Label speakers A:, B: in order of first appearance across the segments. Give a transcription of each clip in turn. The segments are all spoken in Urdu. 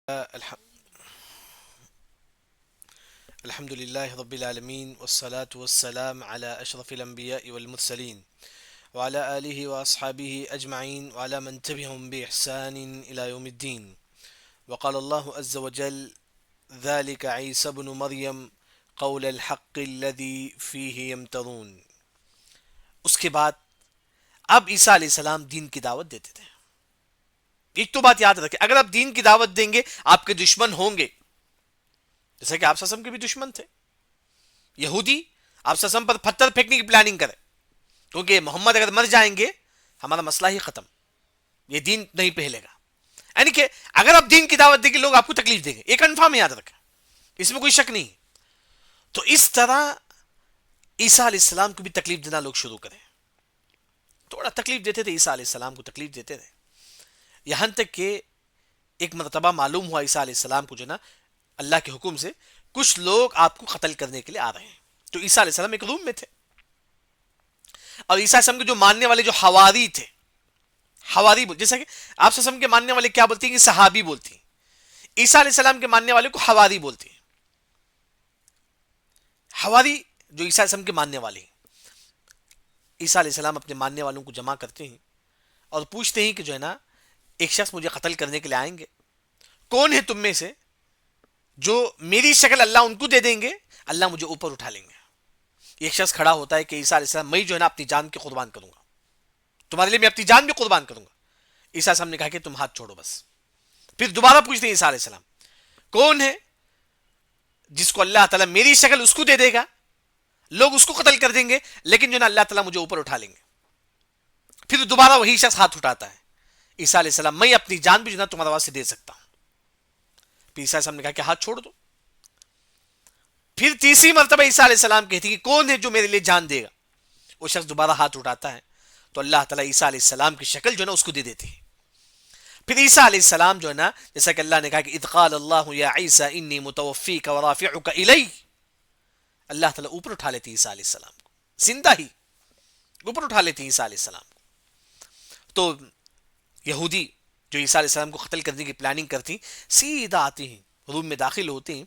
A: الح- الحمد لله رب العالمين والصلاة والسلام على أشرف الأنبياء والمرسلين وعلى آله وأصحابه أجمعين وعلى من تبعهم بإحسان إلى يوم الدين. وقال الله عز وجل: ذلك عيسى بن مريم قول الحق الذي فيه يمترون. اس کے بعد اب عیسیٰ علیہ السلام دین کی دعوت دیتے تھے. ایک تو بات یاد رکھیں، اگر آپ دین کی دعوت دیں گے آپ کے دشمن ہوں گے، جیسا کہ آپ سسم کے بھی دشمن تھے یہودی. آپ سسم پر پتھر پھینکنے کی پلاننگ کرے کیونکہ محمد اگر مر جائیں گے ہمارا مسئلہ ہی ختم، یہ دین نہیں پہلے گا. یعنی کہ اگر آپ دین کی دعوت دیں گے لوگ آپ کو تکلیف دیں گے، یہ کنفرم یاد رکھیں، اس میں کوئی شک نہیں. تو اس طرح عیسیٰ علیہ السلام کو بھی تکلیف دینا لوگ شروع کریں. تھوڑا تکلیف دیتے تھے عیسیٰ علیہ السلام کو، تکلیف دیتے تھے یہاں تک کہ ایک مرتبہ معلوم ہوا عیسیٰ علیہ السلام کو جو نا اللہ کے حکم سے کچھ لوگ آپ کو قتل کرنے کے لیے آ رہے ہیں. تو عیسیٰ علیہ السلام ایک روم میں تھے اور عیسیٰ علیہ السلام کے جو ماننے والے جو حواری تھے، حواری جیسا کہ آپ صلی اللہ علیہ وسلم کے ماننے والے کیا بولتی ہیں کہ صحابی بولتی ہیں، عیسیٰ علیہ السلام کے ماننے والے کو حواری بولتی ہیں. حواری جو عیسیٰ علیہ السلام کے ماننے والے ہیں، عیسیٰ علیہ السلام اپنے ماننے والوں کو جمع کرتے ہیں اور پوچھتے ہیں کہ جو ہے نا ایک شخص مجھے قتل کرنے کے لیے آئیں گے، کون ہے تم میں سے جو میری شکل اللہ ان کو دے دیں گے، اللہ مجھے اوپر اٹھا لیں گے. ایک شخص کھڑا ہوتا ہے کہ عیسیٰ علیہ السلام میں جو ہے نا اپنی جان کی قربان کروں گا، تمہارے لیے میں اپنی جان بھی قربان کروں گا. عیسیٰ علیہ السلام نے کہا کہ تم ہاتھ چھوڑو بس. پھر دوبارہ پوچھتے ہیں عیسیٰ علیہ السلام کون ہے جس کو اللہ تعالیٰ میری شکل اس کو دے دے گا، لوگ اس کو قتل کر دیں گے لیکن جو ہے نا اللہ تعالیٰ مجھے اوپر اٹھا لیں گے. پھر دوبارہ وہی شخص ہاتھ اٹھاتا ہے. عیسیٰ علیہ السلام میں اپنی جان بھی جو ہے نا تمہارے واسطے دے سکتا ہوں. پھر عیسیٰ علیہ السلام نے کہا کہ ہاتھ چھوڑ دو. پھر تیسری مرتبہ عیسیٰ علیہ السلام کہتی کہ کون ہے جو میرے لیے جان دے گا. وہ شخص دوبارہ ہاتھ اٹھاتا ہے تو اللہ تعالیٰ عیسیٰ علیہ السلام کی شکل جو ہے نا اس کو دے دیتی ہے. پھر عیسیٰ علیہ السلام جو ہے نا جیسا کہ اللہ نے کہا کہ اذ قال اللہ یا عیسیٰ انی متوفیک ورافعک الی، اللہ تعالیٰ اوپر اٹھا لیتی عیسیٰ علیہ السلام کو، زندہ ہی اوپر اٹھا لیتی عیسیٰ علیہ السلام کو. تو یہودی جو عیسیٰ علیہ السلام کو قتل کرنے کی پلاننگ کرتی سیدھا آتی ہیں، روم میں داخل ہوتی ہیں،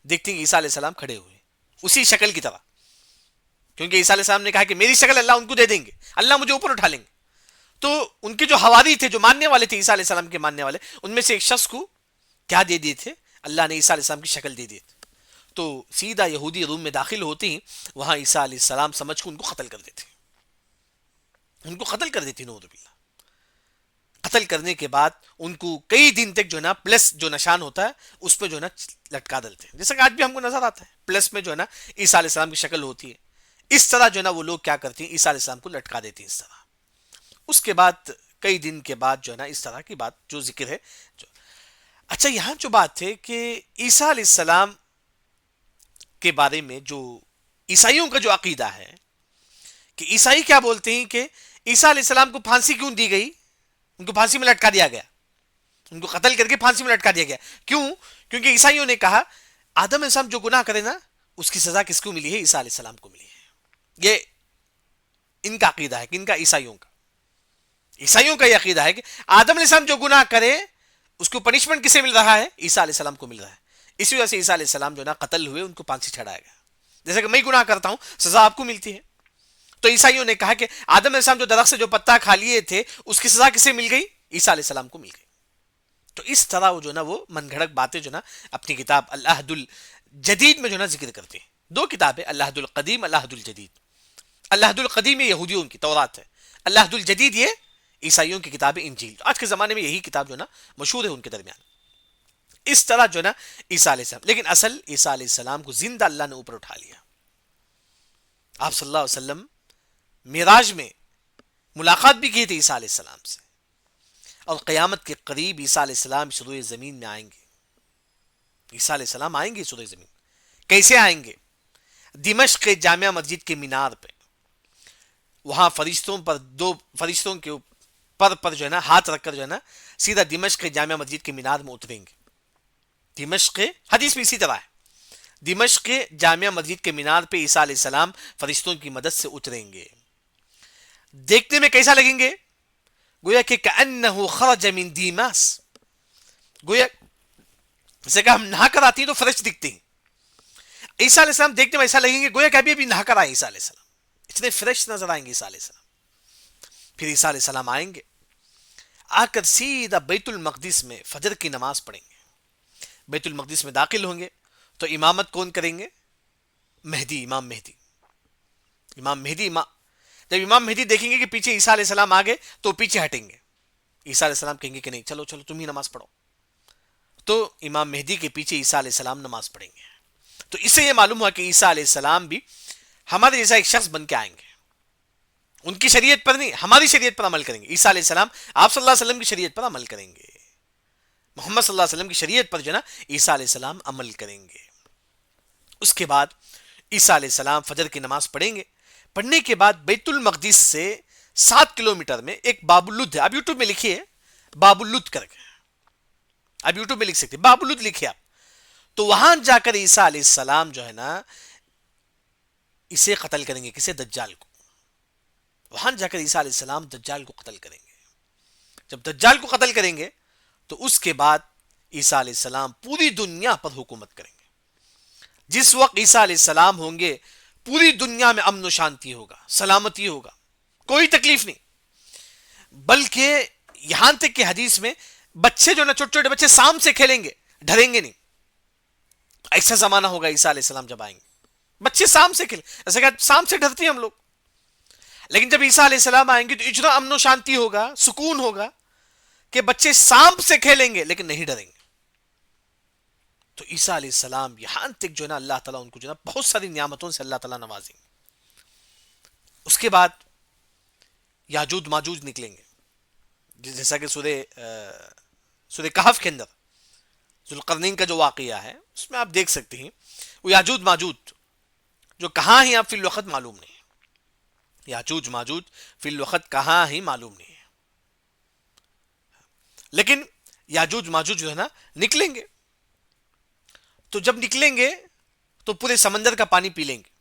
A: دیکھتی ہیں عیسیٰ علیہ السلام کھڑے ہوئے اسی شکل کی طرح، کیونکہ عیسیٰ علیہ السلام نے کہا کہ میری شکل اللہ ان کو دے دیں گے، اللہ مجھے اوپر اٹھا لیں گے. تو ان کے جو حواری تھے، جو ماننے والے تھے عیسیٰ علیہ السلام کے ماننے والے، ان میں سے ایک شخص کو کیا دے دیے تھے، اللہ نے عیسیٰ علیہ السلام کی شکل دے دی. تو سیدھا یہودی روم میں داخل ہوتی ہیں، وہاں عیسیٰ علیہ السلام سمجھ کو ان کو قتل کر دیتے، ان کو قتل کر دیتی نعوذ باللہ. قتل کرنے کے بعد ان کو کئی دن تک جو ہے نا پلس جو نشان ہوتا ہے اس پہ جو ہے نا لٹکا ڈلتے ہیں، جیسا کہ آج بھی ہم کو نظر آتا ہے پلس میں جو ہے نا عیسیٰ علیہ السلام کی شکل ہوتی ہے. اس طرح جو ہے نا وہ لوگ کیا کرتی ہیں، عیسیٰ علیہ السلام کو لٹکا دیتی ہیں اس طرح. اس کے بعد کئی دن کے بعد جو ہے نا اس طرح کی بات جو ذکر ہے جو اچھا یہاں جو بات ہے کہ عیسیٰ علیہ السلام کے بارے میں جو عیسائیوں کا جو عقیدہ ہے کہ عیسائی کیا بولتے ہیں کہ عیسیٰ علیہ السلام کو پھانسی کیوں دی گئی، ان کو پھانسی میں لٹکا دیا گیا، ان کو قتل کر کے پھانسی میں لٹکا دیا گیا. کیوں؟ کیونکہ عیسائیوں نے کہا آدم علیہ السلام جو گناہ کرے نا اس کی سزا کس کو ملی ہے، عیسیٰ علیہ السلام کو ملی ہے. یہ ان کا عقیدہ ہے کہ ان کا عیسائیوں کا یہ عقیدہ ہے کہ آدم علیہ السلام جو گناہ کرے اس کو پنشمنٹ کسے مل رہا ہے، عیسیٰ علیہ السلام کو مل رہا ہے. اسی وجہ سے عیسیٰ علیہ السلام جو نا قتل ہوئے ان کو پھانسی چڑھایا گیا. جیسے کہ میں گناہ کرتا ہوں سزا آپ کو ملتی ہے. تو عیسائیوں نے کہا کہ آدم علیہ السلام جو درخت سے جو پتا کھا لیے تھے اس کی سزا کسے مل گئی، عیسیٰ علیہ السلام کو مل گئی. تو اس طرح وہ جو نا وہ من گھڑک باتیں جو نا اپنی کتاب العہد الجدید میں جو نا ذکر کرتے ہیں. دو کتابیں، العہد القدیم، العہد الجدید. العہد القدیم یہ یہودیوں کی تورات ہے، العہد الجدید یہ عیسائیوں کی کتاب انجیل. آج کے زمانے میں یہی کتاب جو نا مشہور ہے ان کے درمیان. اس طرح جو نا عیسیٰ علیہ السلام، لیکن اصل عیسیٰ علیہ السلام کو زندہ اللہ نے اوپر اٹھا لیا. آپ صلی اللہ علیہ وسلم معراج میں ملاقات بھی کی تھی عیسیٰ علیہ السلام سے، اور قیامت کے قریب عیسیٰ علیہ السلام سروئے زمین میں آئیں گے. عیسیٰ علیہ السلام آئیں گے سروئے زمین. کیسے آئیں گے؟ دمشق کے جامع مسجد کے مینار پہ، وہاں دو فرشتوں کے پر جو ہے نا ہاتھ رکھ کر جو ہے نا سیدھا دمشق کے جامع مسجد کے مینار میں اتریں گے. دمشق حدیث میں اسی طرح ہے، دمشق کے جامع مسجد کے مینار پہ عیسیٰ علیہ السلام فرشتوں کی مدد سے اتریں گے. دیکھنے میں کیسا لگیں گے؟ گویا کہ کأنہ خرج من دیماس، گویا جیسے کہ ہم نہا کر آتی ہیں تو فرش دکھتے ہیں، عیسیٰ علیہ السلام دیکھتے میں ایسا لگیں گے گویا کہ ابھی نہا کر آئے عیسیٰ علیہ السلام، اتنے فریش نظر آئیں گے عیسیٰ علیہ السلام. پھر عیسیٰ علیہ السلام آئیں گے، آ کر سیدھا بیت المقدس میں فجر کی نماز پڑھیں گے. بیت المقدس میں داخل ہوں گے تو امامت کون کریں گے؟ مہدی، امام مہدی. جب امام مہدی دیکھیں گے کہ پیچھے عیسیٰ علیہ السلام آگے تو پیچھے ہٹیں گے. عیسیٰ علیہ السلام کہیں گے کہ نہیں، چلو چلو تم ہی نماز پڑھو. تو امام مہدی کے پیچھے عیسیٰ علیہ السلام نماز پڑھیں گے. تو اس سے یہ معلوم ہوا کہ عیسیٰ علیہ السلام بھی ہمارے جیسا ایک شخص بن کے آئیں گے. ان کی شریعت پر نہیں، ہماری شریعت پر عمل کریں گے. عیسیٰ علیہ السلام آپ صلی اللہ علیہ وسلم کی شریعت پر عمل کریں گے. محمد صلی اللہ علیہ وسلم کی شریعت پر جو نا عیسیٰ علیہ السلام عمل کریں گے. اس کے بعد عیسیٰ علیہ السلام فجر کی نماز پڑھیں گے. پڑھنے کے بعد بیت المقدس سے 7 کلومیٹر میں ایک باب اللد ہے. آپ یوٹیوب میں لکھیے باب اللد کر کے، آپ یوٹیوب میں لکھ سکتے باب اللد لکھیے آپ. تو وہاں جا کر عیسیٰ علیہ السلام جو ہے نا اسے قتل کریں گے. کسے؟ دجال کو. وہاں جا کر عیسیٰ علیہ السلام دجال کو قتل کریں گے. جب دجال کو قتل کریں گے تو اس کے بعد عیسیٰ علیہ السلام پوری دنیا پر حکومت کریں گے. جس وقت عیسیٰ علیہ السلام ہوں گے پوری دنیا میں امن و شانتی ہوگا، سلامتی ہوگا، کوئی تکلیف نہیں. بلکہ یہاں تک کہ حدیث میں بچے جو نا چھوٹے چھوٹے بچے سام سے کھیلیں گے، ڈریں گے نہیں. ایسا زمانہ ہوگا عیسیٰ علیہ السلام جب آئیں گے، بچے سام سے کھیلیں. ایسا کہ سام سے ڈرتے ہیں ہم لوگ، لیکن جب عیسیٰ علیہ السلام آئیں گے تو اتنا امن و شانتی ہوگا، سکون ہوگا کہ بچے سانپ سے کھیلیں گے لیکن نہیں ڈریں گے. تو عیسیٰ علیہ السلام یہاں تک جو ہے نا اللہ تعالیٰ ان کو جو ہے نا بہت ساری نعمتوں سے اللہ تعالیٰ نوازیں گے. اس کے بعد یاجوج ماجوج نکلیں گے، جیسا کہ سورہ کہف کے اندر ذوالقرنین کا جو واقعہ ہے اس میں آپ دیکھ سکتے ہیں. وہ یاجوج ماجوج جو کہاں ہی آپ فی الوقت معلوم نہیں ہے. یاجوج ماجوج فی الوقت کہاں ہی معلوم نہیں ہے، لیکن یاجوج ماجوج جو ہے نا نکلیں گے. تو جب نکلیں گے تو پورے سمندر کا پانی پی لیں گے.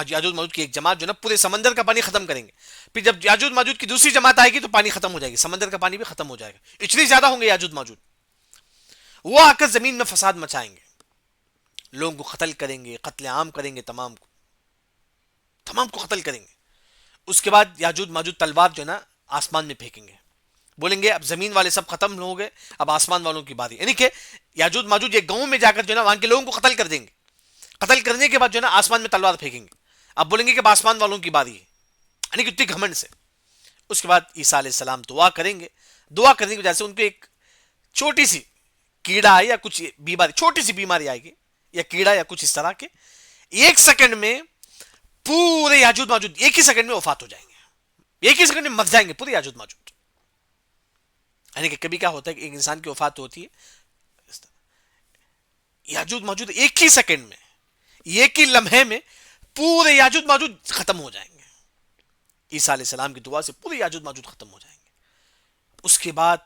A: یاجوج ماجوج کی ایک جماعت جو نا پورے سمندر کا پانی ختم کریں گے. پھر جب یاجوج ماجوج کی دوسری جماعت آئے گی تو پانی ختم ہو جائے گی، سمندر کا پانی بھی ختم ہو جائے گا. اتنی زیادہ ہوں گے یاجوج ماجوج. وہ آ کر زمین میں فساد مچائیں گے، لوگوں کو قتل کریں گے، قتل عام کریں گے، تمام کو قتل کریں گے. اس کے بعد یاجوج ماجوج تلوار جو ہے نا آسمان میں پھینکیں گے، بولیں گے اب زمین والے سب ختم ہو گئے، اب آسمان والوں کی باری. یعنی کہ یاجوج ماجوج ایک گاؤں میں جا کر جو ہے نا وہاں کے لوگوں کو قتل کر دیں گے. قتل کرنے کے بعد جو ہے نا آسمان میں تلوار پھینکیں گے، اب بولیں گے کہ اب آسمان والوں کی باری ہے، یعنی کہ اتنی گھمنڈ سے. اس کے بعد عیسیٰ علیہ السلام دعا کریں گے. دعا کرنے کی وجہ سے ان کو ایک چھوٹی سی کیڑا یا کچھ بیماری، چھوٹی سی بیماری آئے گی یا کیڑا یا کچھ اس طرح کے، 1 سیکنڈ میں پورے یاجوج ماجوج 1 ہی سیکنڈ میں وفات ہو جائیں گے، 1 ہی سیکنڈ میں مر جائیں گے پورے یاجوج ماجوج. یعنی کہ کبھی کیا ہوتا ہے کہ ایک انسان کی وفات ہوتی ہے، یاجوج ماجوج 1 ہی سیکنڈ میں، 1 ہی لمحے میں پورے یاجوج ماجوج ختم ہو جائیں گے. عیسیٰ علیہ السلام کی دعا سے پورے یاجوج ماجوج ختم ہو جائیں گے. اس کے بعد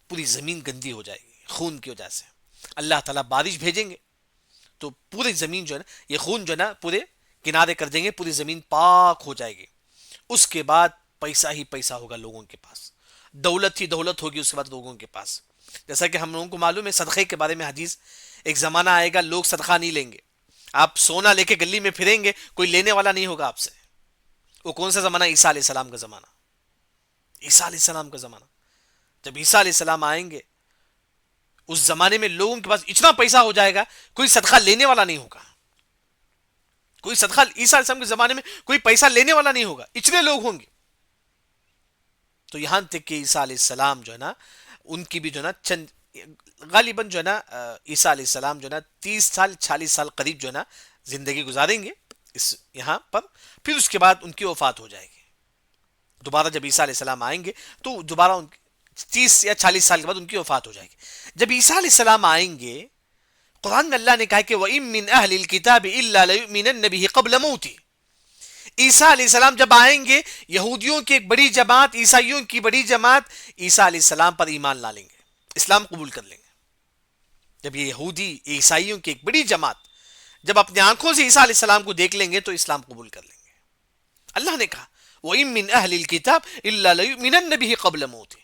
A: پوری زمین گندی ہو جائے گی خون کی وجہ سے. اللہ تعالیٰ بارش بھیجیں گے تو پوری زمین جو ہے نا یہ خون جو ہے نا پورے کنارے کر دیں گے، پوری زمین پاک ہو جائے گی. اس کے بعد پیسہ ہی پیسہ ہوگا لوگوں کے پاس، دولت ہی دولت ہوگی اس کے بعد لوگوں کے پاس. جیسا کہ ہم لوگوں کو معلوم ہے صدقے کے بارے میں حدیث، ایک زمانہ آئے گا لوگ صدقہ نہیں لیں گے. آپ سونا لے کے گلی میں پھریں گے، کوئی لینے والا نہیں ہوگا آپ سے. وہ کون سا زمانہ؟ عیسیٰ علیہ السلام کا زمانہ. عیسیٰ علیہ السلام کا زمانہ. جب عیسیٰ علیہ السلام آئیں گے اس زمانے میں لوگوں کے پاس اتنا پیسہ ہو جائے گا کوئی صدقہ لینے والا نہیں ہوگا. کوئی صدقہ عیسیٰ علیہ السلام کے زمانے میں کوئی پیسہ لینے والا نہیں ہوگا، اتنے لوگ ہوں گے. تو یہاں تک کہ عیسیٰ علیہ السلام جو ہے نا ان کی بھی جو ہے نا چند غالباً جو ہے نا عیسیٰ علیہ السلام جو ہے نا 30 سال 40 سال قریب جو ہے نا زندگی گزاریں گے اس یہاں پر. پھر اس کے بعد ان کی وفات ہو جائے گی. دوبارہ جب عیسیٰ علیہ السلام آئیں گے تو دوبارہ 30 یا 40 سال کے بعد ان کی وفات ہو جائے گی. جب عیسیٰ علیہ السلام آئیں گے قرآن میں اللہ نے کہا کہ وَإِن مِّنْ أَهْلِ الْكِتَابِ إِلَّا لَيُؤْمِنَنَّ بِهِ قَبْلَ مَوْتِهِ. عیسیٰ علیہ السلام جب آئیں گے یہودیوں کی ایک بڑی جماعت، عیسائیوں کی بڑی جماعت عیسیٰ علیہ السلام پر ایمان لا لیں گے، اسلام قبول کر لیں گے. جب یہ یہودی عیسائیوں کی ایک بڑی جماعت جب اپنی آنکھوں سے عیسیٰ علیہ السلام کو دیکھ لیں گے تو اسلام قبول کر لیں گے. اللہ نے کہا وَإِن مِّنْ أَهْلِ الْكِتَابِ إِلَّا لَيُؤْمِنَنَّ بِهِ قَبْلَ مَوْتِهِ.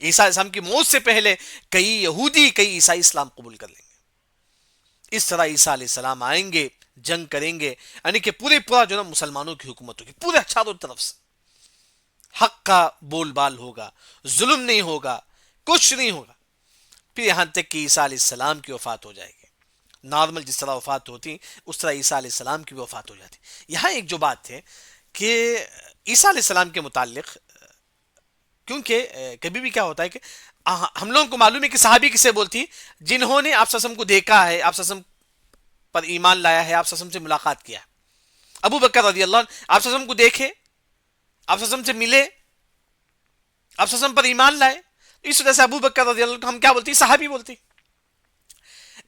A: عیسیٰ علیہ السلام کی موت سے پہلے کئی یہودی کئی عیسائی اسلام قبول کر لیں گے. اس طرح عیسیٰ علیہ السلام آئیں گے, جنگ کریں گے, یعنی کہ پورا جو نا مسلمانوں کی حکومت ہوگی پورے چاروں طرف سے. حق کا بول بال ہوگا, ظلم نہیں ہوگا, کچھ نہیں ہوگا. پھر یہاں تک کہ عیسیٰ علیہ السلام کی وفات ہو جائے گی. نارمل جس طرح وفات ہوتی اس طرح عیسیٰ علیہ السلام کی بھی وفات ہو جاتی. یہاں ایک جو بات ہے کہ عیسیٰ علیہ السلام کے متعلق, کیونکہ کبھی بھی کیا ہوتا ہے کہ ہم لوگوں کو معلوم ہے کہ صحابی کسے بولتی ہیں, جنہوں نے آپ صلی اللہ علیہ وسلم کو دیکھا ہے, آپ صلی اللہ علیہ وسلم پر ایمان لایا ہے, آپ صلی اللہ علیہ وسلم سے ملاقات کیا. ابو بکر رضی اللہ عنہ آپ صلی اللہ علیہ وسلم کو دیکھے, آپ صلی اللہ علیہ وسلم سے ملے, آپ صلی اللہ علیہ وسلم پر ایمان لائے. اس وجہ سے ابو بکر رضی اللہ عنہ ہم کیا بولتی, صحابی بولتی.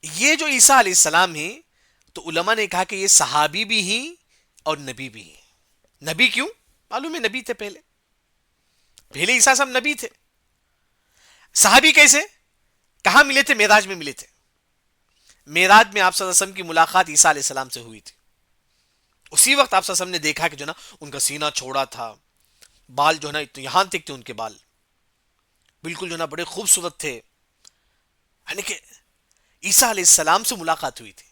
A: یہ جو عیسیٰ علیہ السلام ہیں تو علماء نے کہا کہ یہ صحابی بھی ہیں اور نبی بھی ہیں. نبی کیوں؟ معلوم ہے نبی تھے پہلے عیسیٰ علیہ السلام نبی تھے. صحابی کیسے؟ کہاں ملے تھے؟ معراج میں ملے تھے. معراج میں آپ صلی اللہ علیہ وسلم کی ملاقات عیسیٰ علیہ السلام سے ہوئی تھی. اسی وقت آپ صلی اللہ علیہ وسلم نے دیکھا کہ جو نا ان کا سینہ چھوڑا تھا, بال جو ہے نا یہاں تک تھے ان کے بال, بالکل جو نا بڑے خوبصورت تھے. یعنی کہ عیسیٰ علیہ السلام سے ملاقات ہوئی تھی.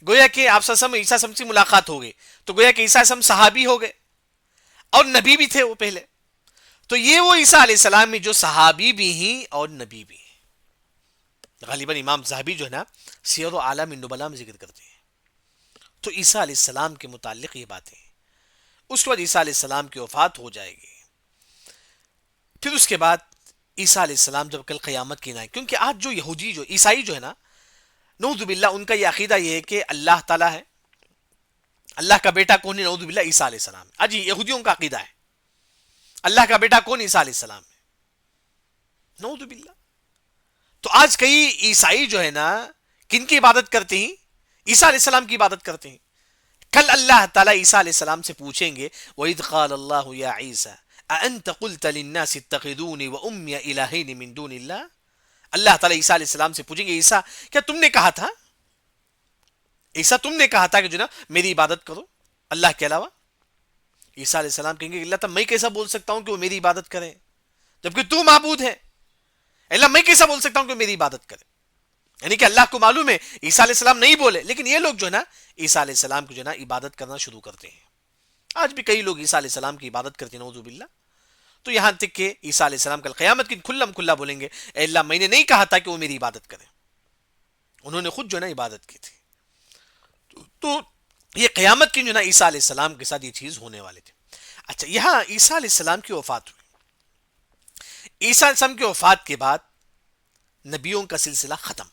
A: گویا کہ آپ صلی اللہ علیہ وسلم عیسیٰ علیہ السلام سے ملاقات ہو گئی تو گویا کہ عیسیٰ علیہ السلام صحابی ہو گئے اور نبی بھی تھے وہ پہلے. تو یہ وہ عیسیٰ علیہ السلام میں جو صحابی بھی ہیں اور نبی بھی ہیں. غالباً امام ذہبی جو ہے نا سیر و اعلام النبلاء میں ذکر کرتے ہیں. تو عیسیٰ علیہ السلام کے متعلق یہ باتیں ہیں. اس کے بعد عیسیٰ علیہ السلام کی وفات ہو جائے گی. پھر اس کے بعد عیسیٰ علیہ السلام جب کل قیامت کی نائیں, کیونکہ آج جو یہودی جو عیسائی جو ہے نا نعوذ باللہ ان کا یہ عقیدہ یہ ہے کہ اللہ تعالیٰ ہے, اللہ کا بیٹا کون ہے؟ نعوذ باللہ عیسیٰ علیہ السلام. آج یہودیوں کا عقیدہ ہے اللہ کا بیٹا کون؟ عیسیٰ علیہ السلام ہے. نعوذ باللہ. تو آج کئی عیسائی جو ہے نا کن کی عبادت کرتے ہیں؟ عیسیٰ علیہ السلام کی عبادت کرتے ہیں. کل اللہ تعالیٰ عیسیٰ علیہ السلام سے پوچھیں گے وَإِذْ قَالَ اللَّهُ يَا عِيسَى أَأَنْتَ قُلْتَ لِلنَّاسِ اتَّخِذُونِي وَأُمِّيَ إِلَٰهَيْنِ مِن دُونِ اللَّهِ. اللہ تعالیٰ عیسیٰ علیہ السلام سے پوچھیں گے عیسیٰ کیا تم نے کہا تھا, عیسیٰ تم نے کہا تھا کہ جو نا میری عبادت کرو اللہ کے علاوہ؟ عیسیٰ علیہ السلام کہیں گے اللہ تعالیٰ میں کیسا بول سکتا ہوں کہ وہ میری عبادت کریں جبکہ تو معبود ہے. اللہ میں کیسا بول سکتا ہوں کہ میری عبادت کرے؟ یعنی کہ اللہ کو معلوم ہے عیسیٰ علیہ السلام نہیں بولے, لیکن یہ لوگ جو ہے نا عیسیٰ علیہ السلام کو جو ہے نا عبادت کرنا شروع کرتے ہیں. آج بھی کئی لوگ عیسیٰ علیہ السلام کی عبادت کرتے ہیں نعوذ باللہ. تو یہاں تک کہ عیسیٰ علیہ السلام کل قیامت کی کھلم کھلا بولیں گے اے اللہ میں نے نہیں کہا تھا کہ وہ میری عبادت کریں, انہوں نے خود جو ہے نا عبادت کی تھی. تو یہ قیامت کی جو ہے نا عیسیٰ علیہ السلام کے ساتھ یہ چیز ہونے والے تھے. اچھا, یہاں عیسیٰ علیہ السلام کی وفات ہوئی. عیسیٰ علیہ السلام کی وفات کے بعد نبیوں کا سلسلہ ختم.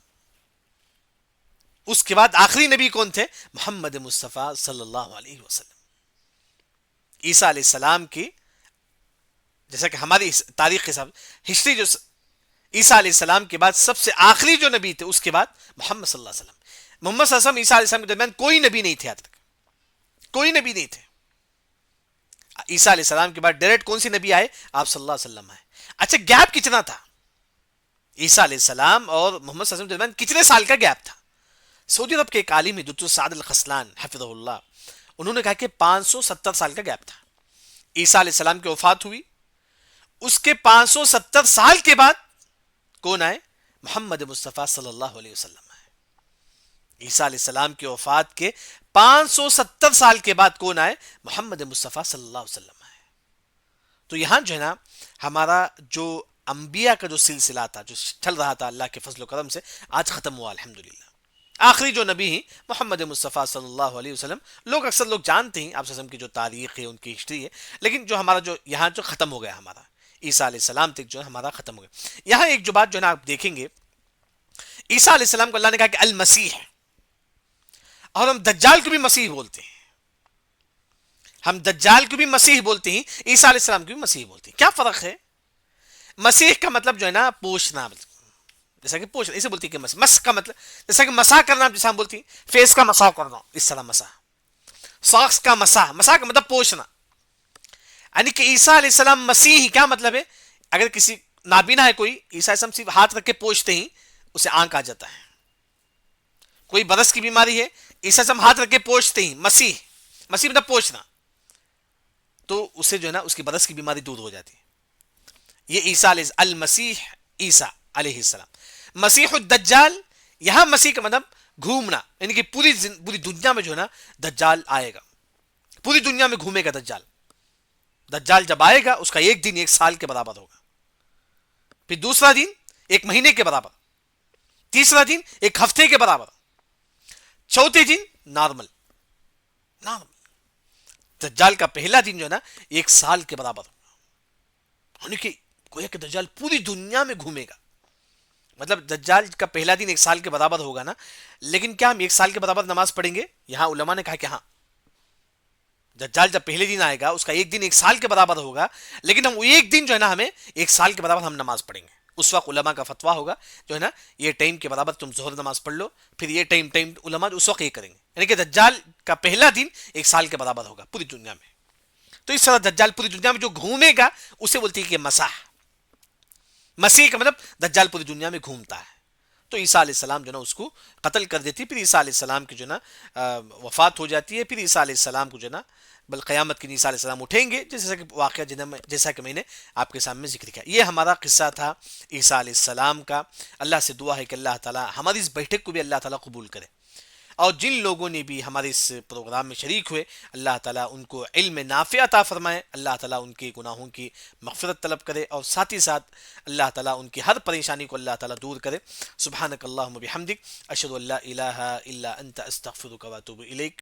A: اس کے بعد آخری نبی کون تھے؟ محمد مصطفیٰ صلی اللہ علیہ وسلم. عیسیٰ علیہ السلام کی جیسا کہ ہماری تاریخ کے حساب ہسٹری جو عیسیٰ علیہ السلام کے بعد سب سے آخری جو نبی تھے اس کے بعد محمد صلی اللہ علیہ وسلم. محمد صلی اللہ علیہ وسلم عیسیٰ علیہ السلام کے درمیان کوئی نبی نہیں تھے, آج تک کوئی نبی نہیں تھے. عیسیٰ علیہ السلام کے بعد ڈائریکٹ کون سی نبی آئے؟ آپ صلی اللہ علیہ وسلم آئے. اچھا, گیپ کتنا تھا عیسیٰ علیہ السلام اور محمد صلی اللہ علیہ وسلم کے درمیان؟ کتنے سال کا گیپ تھا؟ سعودی عرب کے ایک عالم دکتور سعد الخسلان حفظہ اللہ, انہوں نے کہا کہ 570 سال کا گیپ تھا. عیسیٰ علیہ السلام کی وفات ہوئی, اس کے 570 سال کے بعد کون آئے؟ محمد مصطفیٰ صلی اللہ علیہ وسلم آئے. عیسیٰ علیہ السلام کی وفات کے 570 سال کے بعد کون آئے؟ محمد مصطفیٰ صلی اللہ علیہ وسلم آئے. تو یہاں جو ہے نا ہمارا جو انبیاء کا جو سلسلہ تھا جو چل رہا تھا اللہ کے فضل و کرم سے, آج ختم ہوا الحمدللہ. آخری جو نبی ہیں محمد مصطفیٰ صلی اللہ علیہ وسلم. اکثر لوگ جانتے ہیں آپ وسلم کی جو تاریخ ہے ان کی ہسٹری ہے, لیکن جو ہمارا جو یہاں جو ختم ہو گیا ہمارا عیسیٰ علیہ السلام تک جو ہے ہمارا ختم ہو گیا. یہاں ایک جو بات جو ہے نا آپ دیکھیں گے, عیسیٰ علیہ السلام کو اللہ نے کہا کہ المسیح, اور ہم دجال کو بھی مسیح بولتے ہیں. ہم دجال کو بھی مسیح بولتے ہیں, عیسیٰ علیہ السلام کو بھی مسیح بولتے ہیں. کیا فرق ہے؟ مسیح کا مطلب جو ہے نا پوچھنا, جیسا کہ پوچھنا اسے بولتی ہے کہ مس کا مطلب جیسا کہ مسا کرنا, جیسا ہم بولتی ہیں فیس کا مسا کرنا, اس طرح مسا. ساکس کا مسا کا مطلب پوچھنا. یعنی کہ عیسیٰ علیہ السلام مسیح کیا مطلب ہے؟ اگر کسی نابینا ہے کوئی, عیسیٰ علیہ السلام صرف ہاتھ رکھ کے پوچھتے ہی اسے آنکھ آ جاتا ہے. کوئی برس کی بیماری ہے, عیسیٰ علیہ السلام ہاتھ رکھ کے پوچھتے ہی, مسیح مطلب پوچھنا, تو اسے جو ہے نا اس کی برس کی بیماری دور ہو جاتی ہے. یہ عیسیٰ علیہ المسیح عیسیٰ علیہ السلام۔ مسیح الدجال، یہاں مسیح کا مطلب گھومنا، یعنی کہ پوری دنیا میں جو ہے نا دجال آئے گا، پوری دنیا میں گھومے گا دجال۔ دجال جب آئے گا اس کا ایک دن ایک سال کے برابر ہوگا، پھر دوسرا دن ایک مہینے کے برابر، تیسرا دن ایک ہفتے کے برابر، چوتھے دن نارمل۔ دجال کا پہلا دن جو ہے نا ایک سال کے برابر ہوگا، یعنی کہ گویا کہ دجال پوری دنیا میں گھومے گا۔ مطلب دجال کا پہلا دن ایک سال کے برابر ہوگا نا، لیکن کیا ہم ایک سال کے برابر نماز پڑھیں گے؟ یہاں علماء نے کہا کہ ہاں، دجال جب پہلے دن آئے گا اس کا ایک دن ایک سال کے برابر ہوگا، لیکن ہم ایک دن جو ہے نا ہمیں ایک سال کے برابر ہم نماز پڑھیں گے۔ اس وقت علماء کا فتویٰ ہوگا جو ہے نا یہ ٹائم کے برابر تم ظہر نماز پڑھ لو، پھر یہ ٹائم علماء اس وقت یہ کریں گے، یعنی کہ دجال کا پہلا دن ایک سال کے برابر ہوگا پوری دنیا میں۔ تو اس طرح دجال پوری دنیا میں جو گھومے گا اسے بولتے ہیں کہ مسیح کا مطلب دجال پوری دنیا میں گھومتا ہے۔ تو عیسیٰ علیہ السلام جو نا اس کو قتل کر دیتی، پھر عیسیٰ علیہ السلام کی جو نا وفات ہو جاتی ہے، پھر عیسیٰ علیہ السلام کو جو نا بل قیامت کے عیسیٰ علیہ السلام اٹھیں گے، جیسا کہ واقعہ جیسا کہ میں نے آپ کے سامنے ذکر کیا۔ یہ ہمارا قصہ تھا عیسیٰ علیہ السلام کا۔ اللہ سے دعا ہے کہ اللہ تعالی ہماری اس بیٹھک کو بھی اللہ تعالی قبول کرے، اور جن لوگوں نے بھی ہمارے اس پروگرام میں شریک ہوئے اللہ تعالیٰ ان کو علم نافع عطا فرمائے، اللہ تعالیٰ ان کے گناہوں کی مغفرت طلب کرے، اور ساتھ ہی ساتھ اللہ تعالیٰ ان کی ہر پریشانی کو اللہ تعالیٰ دور کرے۔ سبحانک اللہم بحمدک، اشہد ان لا الہ الا انت، استغفرک و اتوب الیک۔